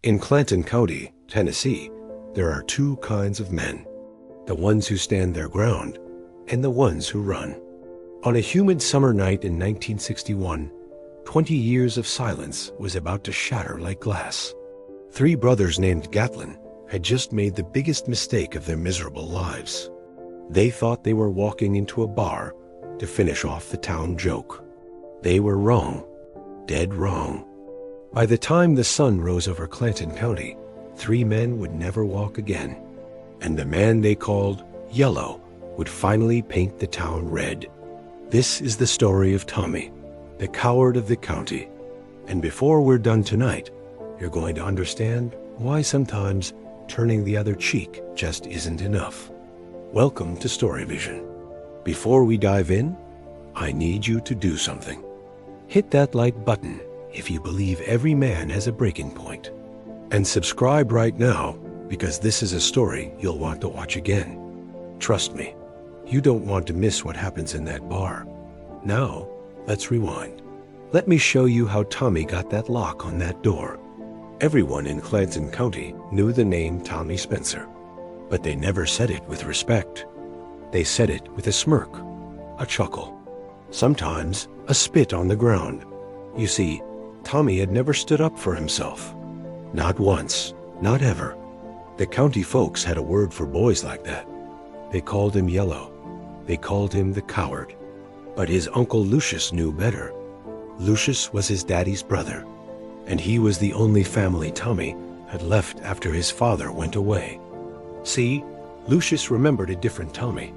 In Clanton County, Tennessee, there are two kinds of men: the ones who stand their ground and the ones who run. On a humid summer night in 1961, 20 years of silence was about to shatter like glass. Three brothers named Gatlin had just made the biggest mistake of their miserable lives. They thought they were walking into a bar to finish off the town joke. They were wrong, dead wrong. By the time the sun rose over Clanton County, three men would never walk again, and the man they called Yellow would finally paint the town red. This is the story of Tommy, the coward of the county. And before we're done tonight, you're going to understand why sometimes turning the other cheek just isn't enough. Welcome to Story Vision. Before we dive in, I need you to do something. Hit that like button if you believe every man has a breaking point. And subscribe right now, because this is a story you'll want to watch again. Trust me, you don't want to miss what happens in that bar. Now, let's rewind. Let me show you how Tommy got that lock on that door. Everyone in Clanton County knew the name Tommy Spencer, but they never said it with respect. They said it with a smirk, a chuckle, sometimes a spit on the ground. You see, Tommy had never stood up for himself. Not once, not ever. The county folks had a word for boys like that. They called him Yellow. They called him the coward. But his uncle Lucius knew better. Lucius was his daddy's brother, and he was the only family Tommy had left after his father went away. See, Lucius remembered a different Tommy,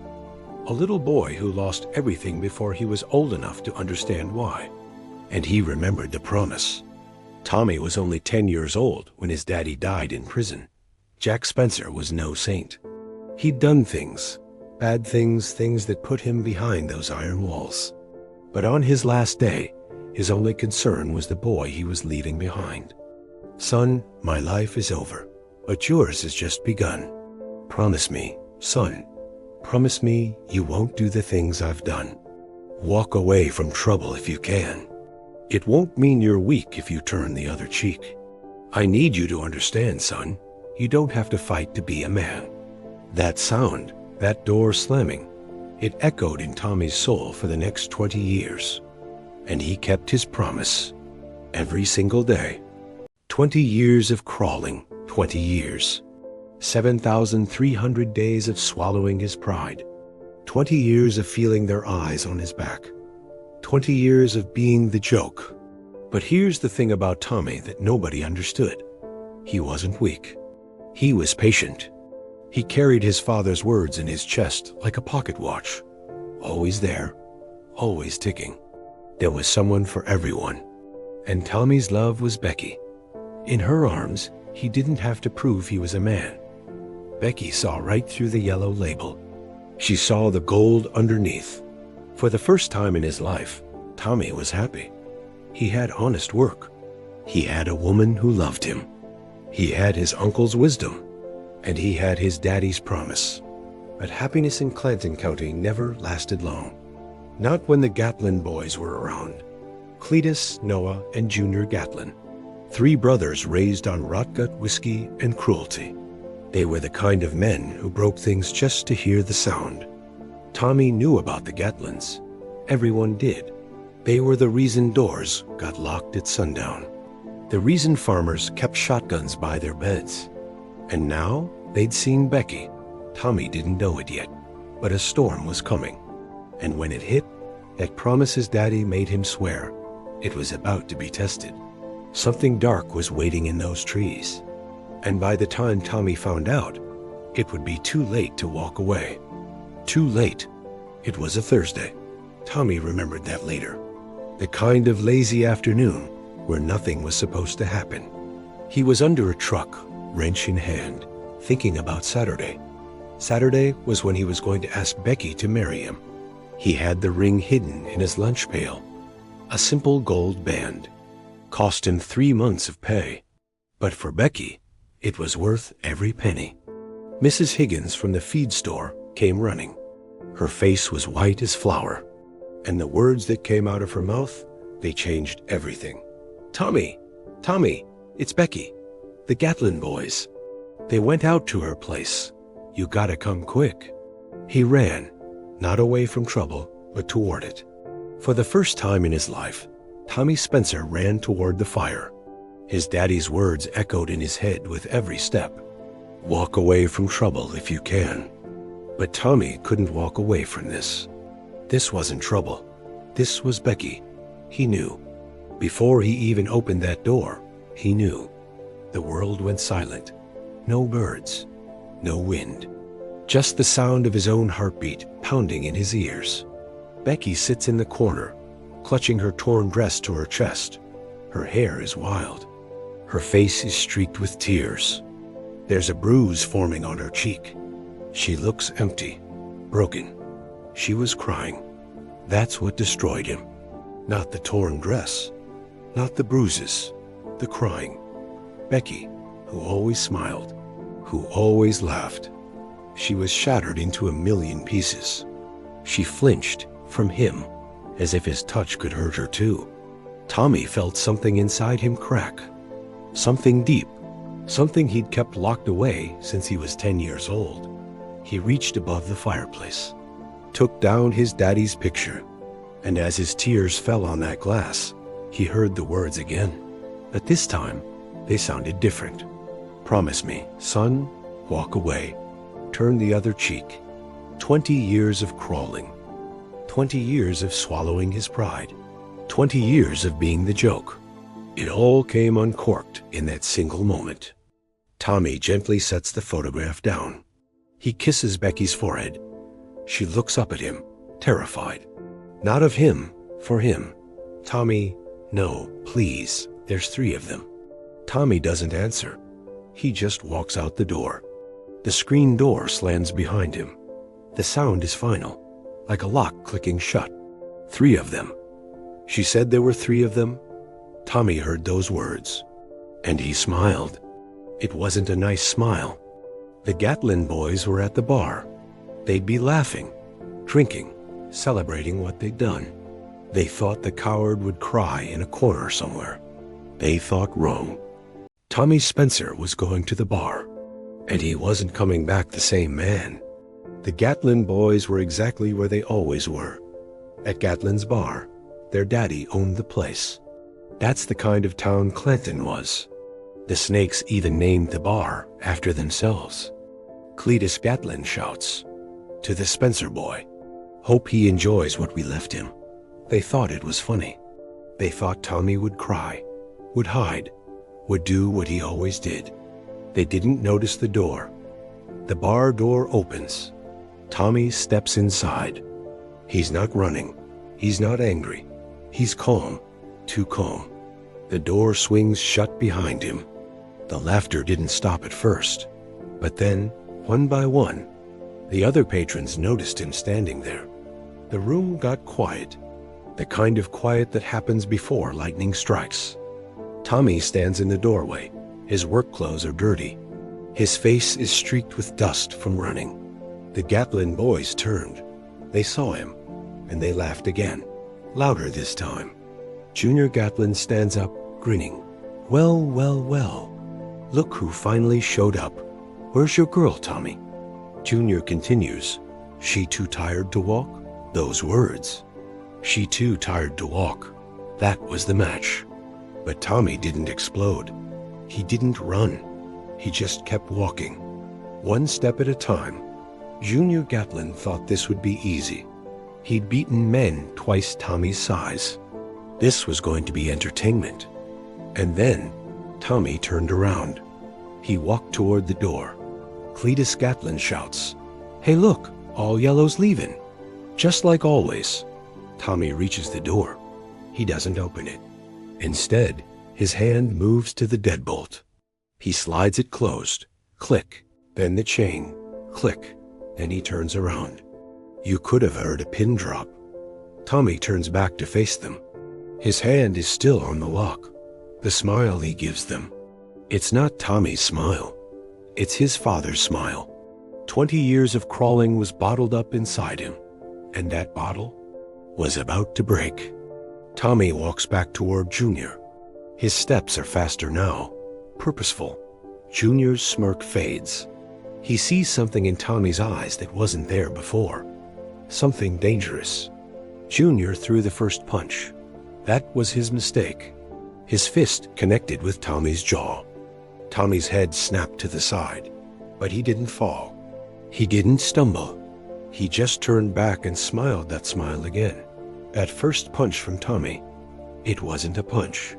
a little boy who lost everything before he was old enough to understand why. And he remembered the promise. Tommy was only 10 years old when his daddy died in prison. Jack Spencer was no saint. He'd done things, bad things, things that put him behind those iron walls. But on his last day, his only concern was the boy he was leaving behind. Son, my life is over, but yours has just begun. Promise me, son, promise me you won't do the things I've done. Walk away from trouble if you can. It won't mean you're weak if you turn the other cheek. I need you to understand, son, you don't have to fight to be a man. That sound, that door slamming, it echoed in Tommy's soul for the next 20 years. And he kept his promise every single day. 20 years of crawling, 20 years. 7,300 days of swallowing his pride. 20 years of feeling their eyes on his back. 20 years of being the joke. But here's the thing about Tommy that nobody understood. He wasn't weak. He was patient. He carried his father's words in his chest like a pocket watch. Always there, always ticking. There was someone for everyone. And Tommy's love was Becky. In her arms, he didn't have to prove he was a man. Becky saw right through the yellow label. She saw the gold underneath. For the first time in his life, Tommy was happy. He had honest work. He had a woman who loved him. He had his uncle's wisdom. And he had his daddy's promise. But happiness in Clanton County never lasted long. Not when the Gatlin boys were around. Cletus, Noah, and Junior Gatlin. Three brothers raised on rotgut whiskey and cruelty. They were the kind of men who broke things just to hear the sound. Tommy knew about the Gatlins. Everyone did. They were the reason doors got locked at sundown. The reason farmers kept shotguns by their beds. And now they'd seen Becky. Tommy didn't know it yet, but a storm was coming. And when it hit, that promise his daddy made him swear, it was about to be tested. Something dark was waiting in those trees. And by the time Tommy found out, it would be too late to walk away. Too late. It was a Thursday. Tommy remembered that later. The kind of lazy afternoon where nothing was supposed to happen. He was under a truck, wrench in hand, thinking about Saturday. Saturday was when he was going to ask Becky to marry him. He had the ring hidden in his lunch pail. A simple gold band. Cost him 3 months of pay. But for Becky, it was worth every penny. Mrs. Higgins from the feed store came running. Her face was white as flour. And the words that came out of her mouth, they changed everything. Tommy, Tommy, it's Becky. The Gatlin boys. They went out to her place. You gotta come quick. He ran, not away from trouble, but toward it. For the first time in his life, Tommy Spencer ran toward the fire. His daddy's words echoed in his head with every step. Walk away from trouble if you can. But Tommy couldn't walk away from this. This wasn't trouble. This was Becky. He knew. Before he even opened that door, he knew. The world went silent. No birds. No wind. Just the sound of his own heartbeat pounding in his ears. Becky sits in the corner, clutching her torn dress to her chest. Her hair is wild. Her face is streaked with tears. There's a bruise forming on her cheek. She looks empty, broken. She was crying. That's what destroyed him. Not the torn dress, not the bruises, the crying. Becky, who always smiled, who always laughed. She was shattered into a million pieces. She flinched from him, as if his touch could hurt her too. Tommy felt something inside him crack. Something deep, something he'd kept locked away since he was 10 years old. He reached above the fireplace, took down his daddy's picture, and as his tears fell on that glass, he heard the words again. But this time, they sounded different. Promise me, son, walk away. Turn the other cheek. 20 years of crawling. 20 years of swallowing his pride. 20 years of being the joke. It all came uncorked in that single moment. Tommy gently sets the photograph down. He kisses Becky's forehead. She looks up at him, terrified. Not of him, for him. Tommy, no, please, there's 3 of them. Tommy doesn't answer. He just walks out the door. The screen door slams behind him. The sound is final, like a lock clicking shut. 3 of them. She said there were 3 of them. Tommy heard those words, and he smiled. It wasn't a nice smile. The Gatlin boys were at the bar. They'd be laughing, drinking, celebrating what they'd done. They thought the coward would cry in a corner somewhere. They thought wrong. Tommy Spencer was going to the bar, and he wasn't coming back the same man. The Gatlin boys were exactly where they always were. At Gatlin's bar. Their daddy owned the place. That's the kind of town Clanton was. The Snakes even named the bar after themselves. Cletus Gatlin shouts, to the Spencer boy, hope he enjoys what we left him. They thought it was funny. They thought Tommy would cry, would hide, would do what he always did. They didn't notice the door. The bar door opens. Tommy steps inside. He's not running. He's not angry. He's calm, too calm. The door swings shut behind him. The laughter didn't stop at first, but then, one by one, the other patrons noticed him standing there. The room got quiet, the kind of quiet that happens before lightning strikes. Tommy stands in the doorway. His work clothes are dirty. His face is streaked with dust from running. The Gatlin boys turned. They saw him, and they laughed again, louder this time. Junior Gatlin stands up, grinning. Well, well, well. Look who finally showed up. Where's your girl, Tommy? Junior continues. She too tired to walk? Those words. She too tired to walk. That was the match. But Tommy didn't explode. He didn't run. He just kept walking, one step at a time. Junior Gatlin thought this would be easy. He'd beaten men twice Tommy's size. This was going to be entertainment. And then Tommy turned around. He walked toward the door. Cletus Gatlin shouts, Hey look, all yellow's leaving. Just like always. Tommy reaches the door. He doesn't open it. Instead, his hand moves to the deadbolt. He slides it closed. Click. Then the chain. Click. Then he turns around. You could have heard a pin drop. Tommy turns back to face them. His hand is still on the lock. The smile he gives them. It's not Tommy's smile. It's his father's smile. 20 years of crawling was bottled up inside him, and that bottle was about to break. Tommy walks back toward Junior. His steps are faster now, purposeful, Junior's smirk fades. He sees something in Tommy's eyes that wasn't there before. Something dangerous. Junior threw the first punch. That was his mistake. His fist connected with Tommy's jaw. Tommy's head snapped to the side, but he didn't fall. He didn't stumble. He just turned back and smiled that smile again. That first punch from Tommy, it wasn't a punch.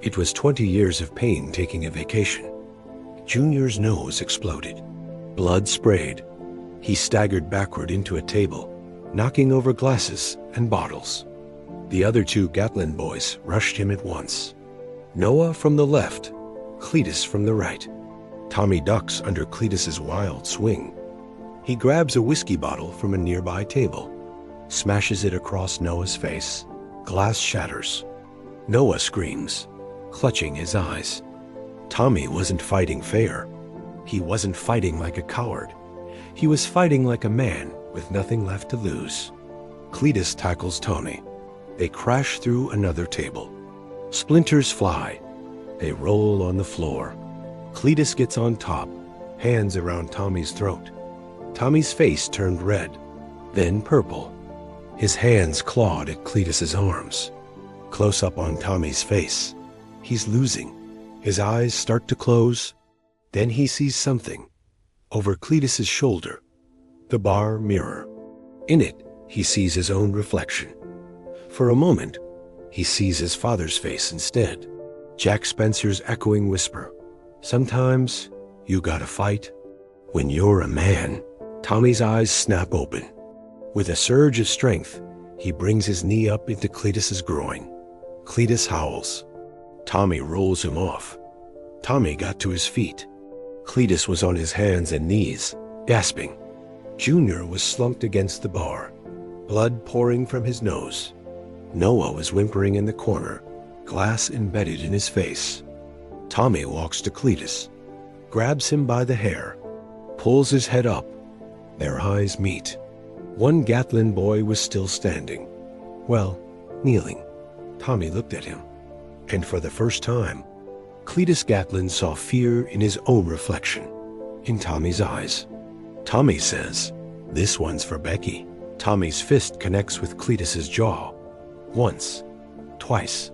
It was 20 years of pain taking a vacation. Junior's nose exploded. Blood sprayed. He staggered backward into a table, knocking over glasses and bottles. The other two Gatlin boys rushed him at once. Noah from the left, Cletus from the right. Tommy ducks under Cletus's wild swing. He grabs a whiskey bottle from a nearby table, smashes it across Noah's face. Glass shatters. Noah screams, clutching his eyes. Tommy wasn't fighting fair. He wasn't fighting like a coward. He was fighting like a man with nothing left to lose. Cletus tackles Tommy. They crash through another table. Splinters fly. They roll on the floor. Cletus gets on top, hands around Tommy's throat. Tommy's face turned red, then purple. His hands clawed at Cletus's arms. Close up on Tommy's face. He's losing. His eyes start to close. Then he sees something. Over Cletus's shoulder. The bar mirror. In it, he sees his own reflection. For a moment, he sees his father's face instead. Jack Spencer's echoing whisper. Sometimes you gotta fight when you're a man. Tommy's eyes snap open. With a surge of strength, he brings his knee up into Cletus's groin. Cletus howls. Tommy rolls him off. Tommy got to his feet. Cletus was on his hands and knees, gasping. Junior was slumped against the bar, blood pouring from his nose. Noah was whimpering in the corner, glass embedded in his face. Tommy walks to Cletus, grabs him by the hair, pulls his head up. Their eyes meet. One Gatlin boy was still standing. Well, kneeling. Tommy looked at him. And for the first time, Cletus Gatlin saw fear in his own reflection, in Tommy's eyes. Tommy says, "This one's for Becky." Tommy's fist connects with Cletus's jaw. Once, twice,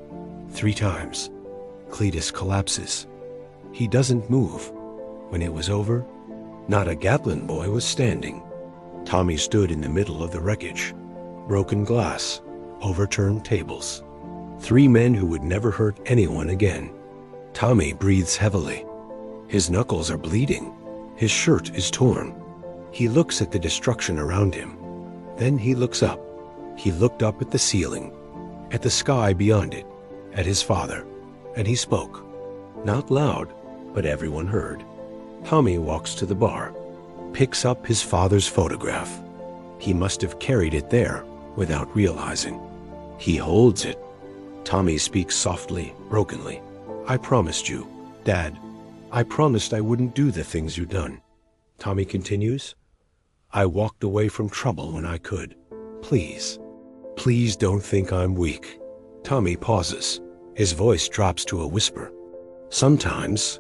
3 times. Cletus collapses. He doesn't move. When it was over, not a Gatlin boy was standing. Tommy stood in the middle of the wreckage. Broken glass, overturned tables. 3 men who would never hurt anyone again. Tommy breathes heavily. His knuckles are bleeding. His shirt is torn. He looks at the destruction around him. Then he looks up. He looked up at the ceiling, at the sky beyond it, at his father, and he spoke. Not loud, but everyone heard. Tommy walks to the bar, picks up his father's photograph. He must have carried it there without realizing. He holds it. Tommy speaks softly, brokenly. "I promised you, Dad. I promised I wouldn't do the things you've done." Tommy continues, "I walked away from trouble when I could. Please, please don't think I'm weak." Tommy pauses. His voice drops to a whisper. "Sometimes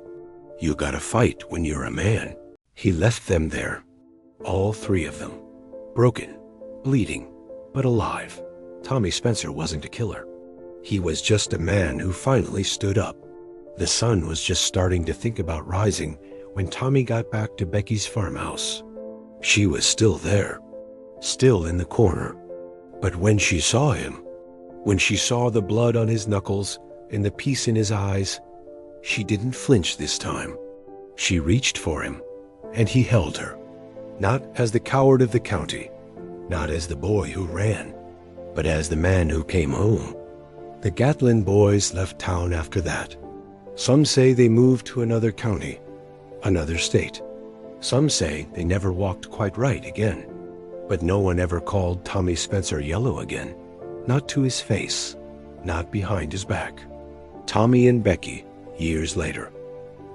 you gotta fight when you're a man." He left them there, all 3 of them, broken, bleeding, but alive. Tommy Spencer wasn't a killer. He was just a man who finally stood up. The sun was just starting to think about rising when Tommy got back to Becky's farmhouse. She was still there, still in the corner. But when she saw him, when she saw the blood on his knuckles and the peace in his eyes, she didn't flinch this time. She reached for him, and he held her. Not as the coward of the county, not as the boy who ran, but as the man who came home. The Gatlin boys left town after that. Some say they moved to another county, another state. Some say they never walked quite right again. But no one ever called Tommy Spencer yellow again. Not to his face, not behind his back. Tommy and Becky, years later.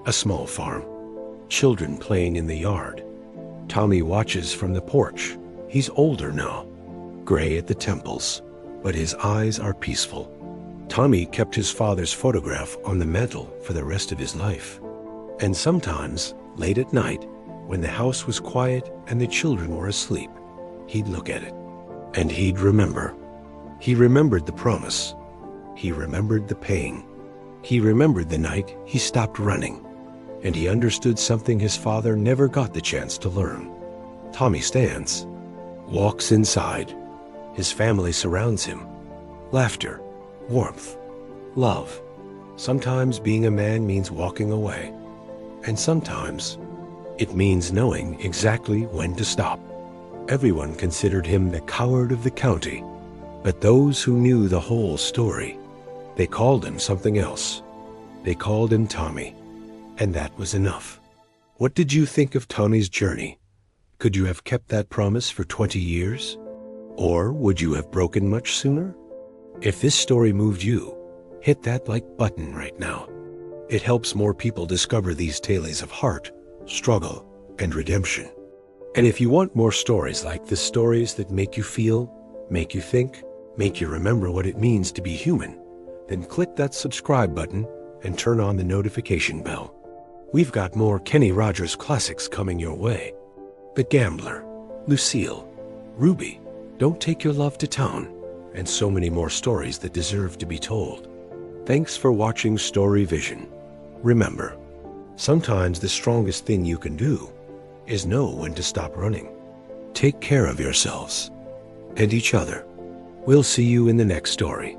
A small farm. Children playing in the yard. Tommy watches from the porch. He's older now, gray at the temples, but his eyes are peaceful. Tommy kept his father's photograph on the mantle for the rest of his life. And sometimes, late at night, when the house was quiet and the children were asleep, he'd look at it, and he'd remember. He remembered the promise. He remembered the pain. He remembered the night he stopped running, and he understood something his father never got the chance to learn. Tommy stands, walks inside. His family surrounds him. Laughter, warmth, love. Sometimes being a man means walking away, and sometimes it means knowing exactly when to stop. Everyone considered him the coward of the county, but those who knew the whole story, they called him something else. They called him Tommy, and that was enough. What did you think of Tommy's journey? Could you have kept that promise for 20 years? Or would you have broken much sooner? If this story moved you, hit that like button right now. It helps more people discover these tales of heart, struggle, and redemption. And if you want more stories like this, stories that make you feel, make you think, make you remember what it means to be human, then click that subscribe button and turn on the notification bell. We've got more Kenny Rogers classics coming your way. The Gambler, Lucille, Ruby, Don't Take Your Love to Town, and so many more stories that deserve to be told. Thanks for watching Story Vision. Remember, sometimes the strongest thing you can do is know when to stop running. Take care of yourselves and each other. We'll see you in the next story.